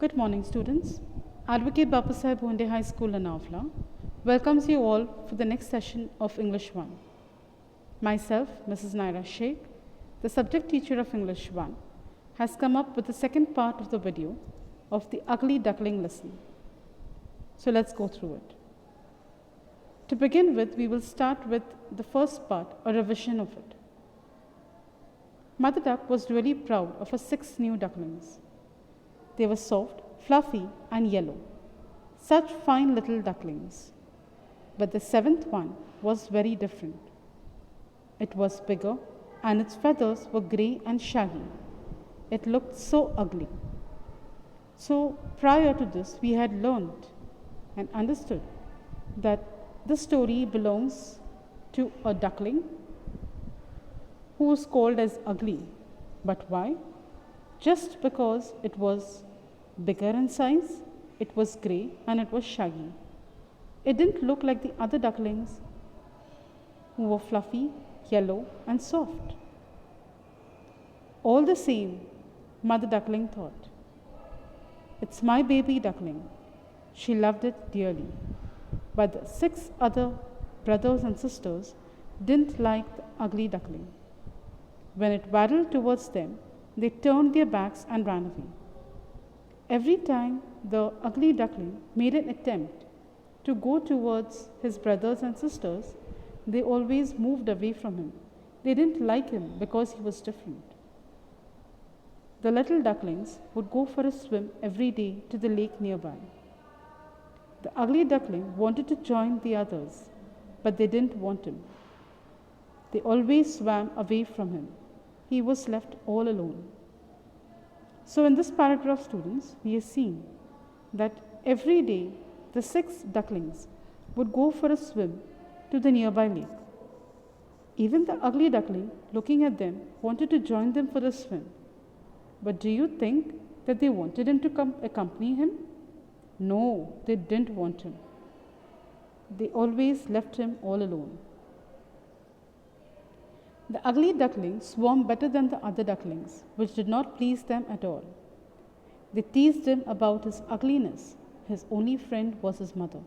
Good morning, students. Advocate Babasaheb Bhonde High School, Lanavla, welcomes you all for the next session of English 1. Myself, Mrs. Naira Sheikh, the subject teacher of English 1, has come up with the second part of the video of the ugly duckling lesson. So let's go through it. To begin with, we will start with the first part, a revision of it. Mother Duck was really proud of her 6 new ducklings. They were soft, fluffy, and yellow. Such fine little ducklings. But the 7th one was very different. It was bigger, and its feathers were grey and shaggy. It looked so ugly. So prior to this, we had learned and understood that this story belongs to a duckling who was called as ugly. But why? Just because it was bigger in size, it was grey, and it was shaggy. It didn't look like the other ducklings who were fluffy, yellow, and soft. All the same, Mother Duckling thought, "It's my baby duckling." She loved it dearly. But the 6 other brothers and sisters didn't like the ugly duckling. When it waddled towards them, they turned their backs and ran away. Every time the ugly duckling made an attempt to go towards his brothers and sisters, they always moved away from him. They didn't like him because he was different. The little ducklings would go for a swim every day to the lake nearby. The ugly duckling wanted to join the others, but they didn't want him. They always swam away from him. He was left all alone. So in this paragraph, students, we have seen that every day the 6 ducklings would go for a swim to the nearby lake. Even the ugly duckling, looking at them, wanted to join them for the swim. But do you think that they wanted him to accompany him? No, they didn't want him. They always left him all alone. The ugly duckling swam better than the other ducklings, which did not please them at all. They teased him about his ugliness. His only friend was his mother.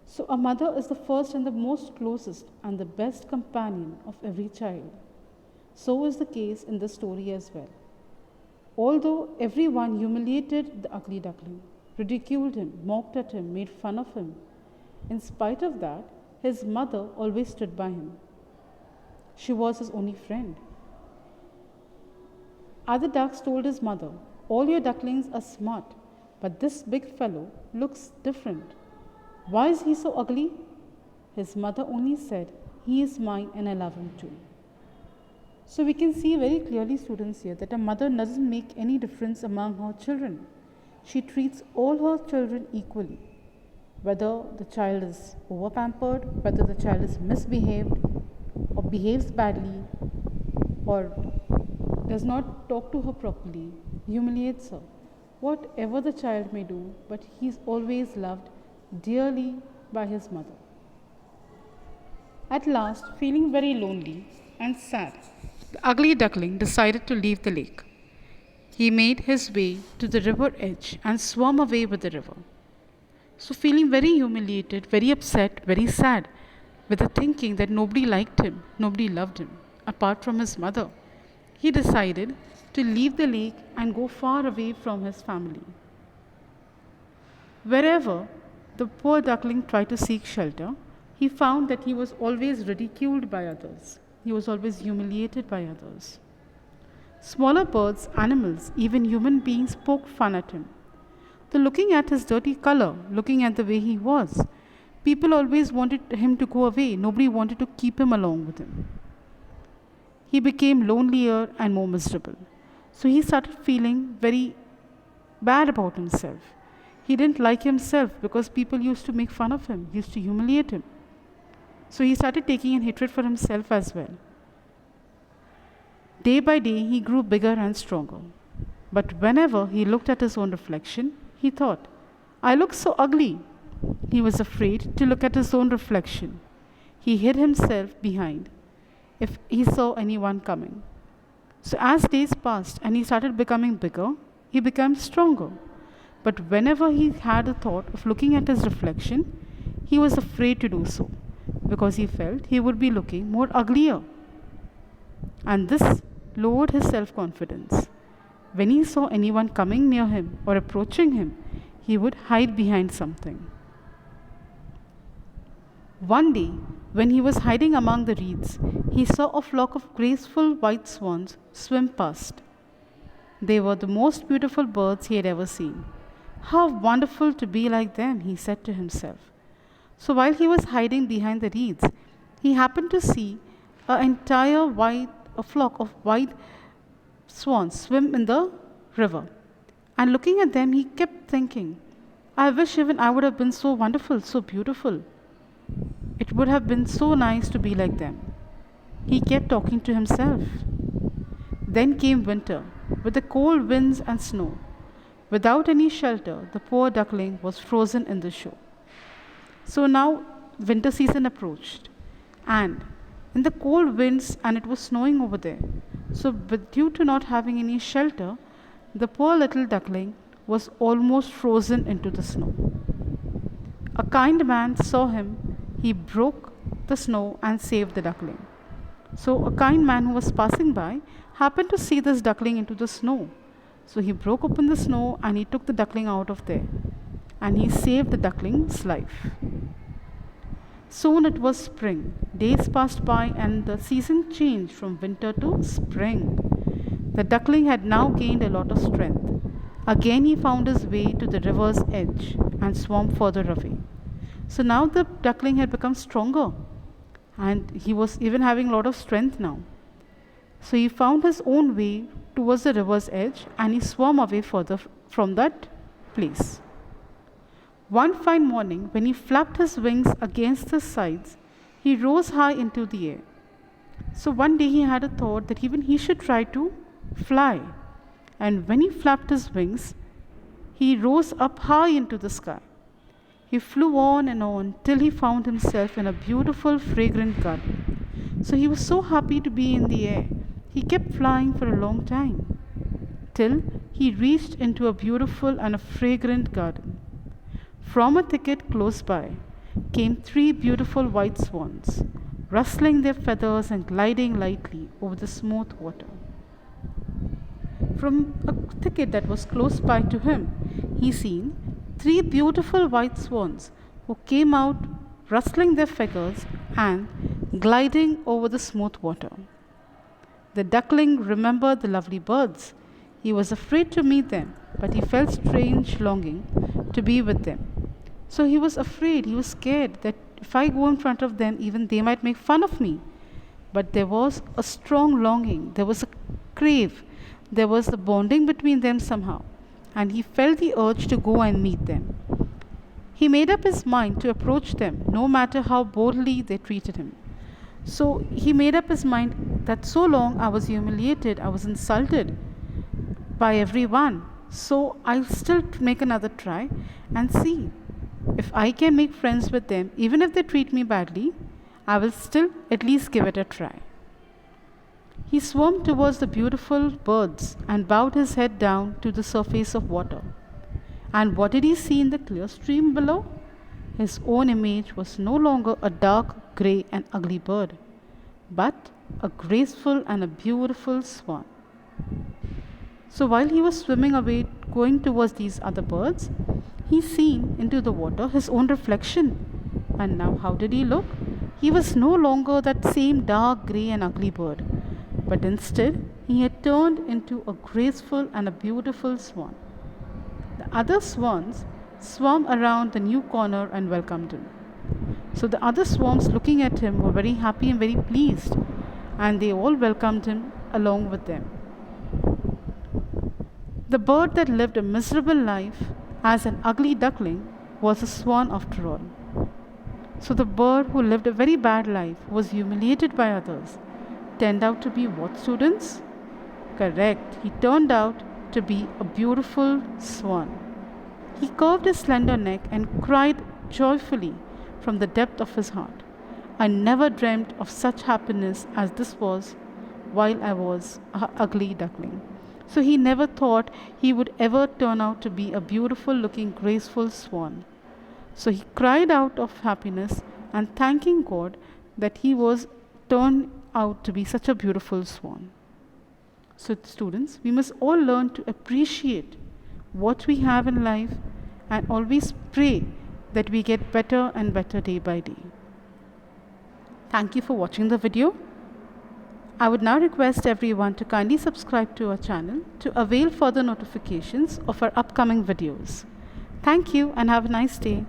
So a mother is the first and the most closest and the best companion of every child. So is the case in this story as well. Although everyone humiliated the ugly duckling, ridiculed him, mocked at him, made fun of him, in spite of that, his mother always stood by him. She was his only friend. Other ducks told his mother, "All your ducklings are smart, but this big fellow looks different. Why is he so ugly?" His mother only said, "He is mine and I love him too." So we can see very clearly, students, here that a mother doesn't make any difference among her children. She treats all her children equally. Whether the child is over-pampered, whether the child is misbehaved, or behaves badly, or does not talk to her properly, humiliates her. Whatever the child may do, but he is always loved dearly by his mother. At last, feeling very lonely and sad, the ugly duckling decided to leave the lake. He made his way to the river edge and swam away with the river. So feeling very humiliated, very upset, very sad, with the thinking that nobody liked him, nobody loved him, apart from his mother, he decided to leave the lake and go far away from his family. Wherever the poor duckling tried to seek shelter, he found that he was always ridiculed by others. He was always humiliated by others. Smaller birds, animals, even human beings poked fun at him. So looking at his dirty color, looking at the way he was, people always wanted him to go away. Nobody wanted to keep him along with him. He became lonelier and more miserable. So he started feeling very bad about himself. He didn't like himself because people used to make fun of him, used to humiliate him. So he started taking in hatred for himself as well. Day by day, he grew bigger and stronger. But whenever he looked at his own reflection, he thought, "I look so ugly." He was afraid to look at his own reflection. He hid himself behind if he saw anyone coming. So as days passed and he started becoming bigger, he became stronger. But whenever he had a thought of looking at his reflection, he was afraid to do so because he felt he would be looking more uglier. And this lowered his self confidence. When he saw anyone coming near him or approaching him, he would hide behind something. One day, when he was hiding among the reeds, he saw a flock of graceful white swans swim past. They were the most beautiful birds he had ever seen. How wonderful to be like them, he said to himself. So while he was hiding behind the reeds, he happened to see a flock of white swans swim in the river. And looking at them, he kept thinking, I wish even I would have been so wonderful, so beautiful. It would have been so nice to be like them. He kept talking to himself. Then came winter, with the cold winds and snow. Without any shelter, the poor duckling was frozen in the shore. So now winter season approached, and in the cold winds, and it was snowing over there. So, due to not having any shelter, the poor little duckling was almost frozen into the snow. A kind man saw him, he broke the snow and saved the duckling. So, a kind man who was passing by happened to see this duckling into the snow. So, he broke open the snow and he took the duckling out of there and he saved the duckling's life. Soon it was spring. Days passed by and the season changed from winter to spring. The duckling had now gained a lot of strength. Again he found his way to the river's edge and swam further away. So now the duckling had become stronger and he was even having a lot of strength now. So he found his own way towards the river's edge and he swam away further from that place. One fine morning, when he flapped his wings against the sides, he rose high into the air. So one day he had a thought that even he should try to fly. And when he flapped his wings, he rose up high into the sky. He flew on till he found himself in a beautiful, fragrant garden. So he was so happy to be in the air. He kept flying for a long time till he reached into a beautiful and a fragrant garden. From a thicket close by came 3 beautiful white swans, rustling their feathers and gliding lightly over the smooth water. From a thicket that was close by to him, he seen 3 beautiful white swans who came out rustling their feathers and gliding over the smooth water. The duckling remembered the lovely birds. He was afraid to meet them, but he felt strange longing to be with them. So he was afraid, he was scared that if I go in front of them, even they might make fun of me. But there was a strong longing, there was a crave, there was the bonding between them somehow, and he felt the urge to go and meet them. He made up his mind to approach them, no matter how boldly they treated him. So he made up his mind that so long I was humiliated, I was insulted by everyone. So I'll still make another try and see if I can make friends with them. Even if they treat me badly, I will still at least give it a try. He swam towards the beautiful birds and bowed his head down to the surface of water. And what did he see in the clear stream below? His own image was no longer a dark, grey, and ugly bird, but a graceful and a beautiful swan. So while he was swimming away, going towards these other birds, he seen into the water his own reflection. And now how did he look? He was no longer that same dark, grey, and ugly bird, but instead he had turned into a graceful and a beautiful swan. The other swans swam around the new corner and welcomed him. So the other swans looking at him were very happy and very pleased, and they all welcomed him along with them. The bird that lived a miserable life as an ugly duckling was a swan after all. So the bird who lived a very bad life, was humiliated by others, turned out to be what, students? Correct, he turned out to be a beautiful swan. He curved his slender neck and cried joyfully from the depth of his heart. I never dreamt of such happiness as this was while I was an ugly duckling. So he never thought he would ever turn out to be a beautiful looking, graceful swan. So he cried out of happiness and thanking God that he was turned out to be such a beautiful swan. So, students, we must all learn to appreciate what we have in life and always pray that we get better and better day by day. Thank you for watching the video. I would now request everyone to kindly subscribe to our channel to avail further notifications of our upcoming videos. Thank you and have a nice day.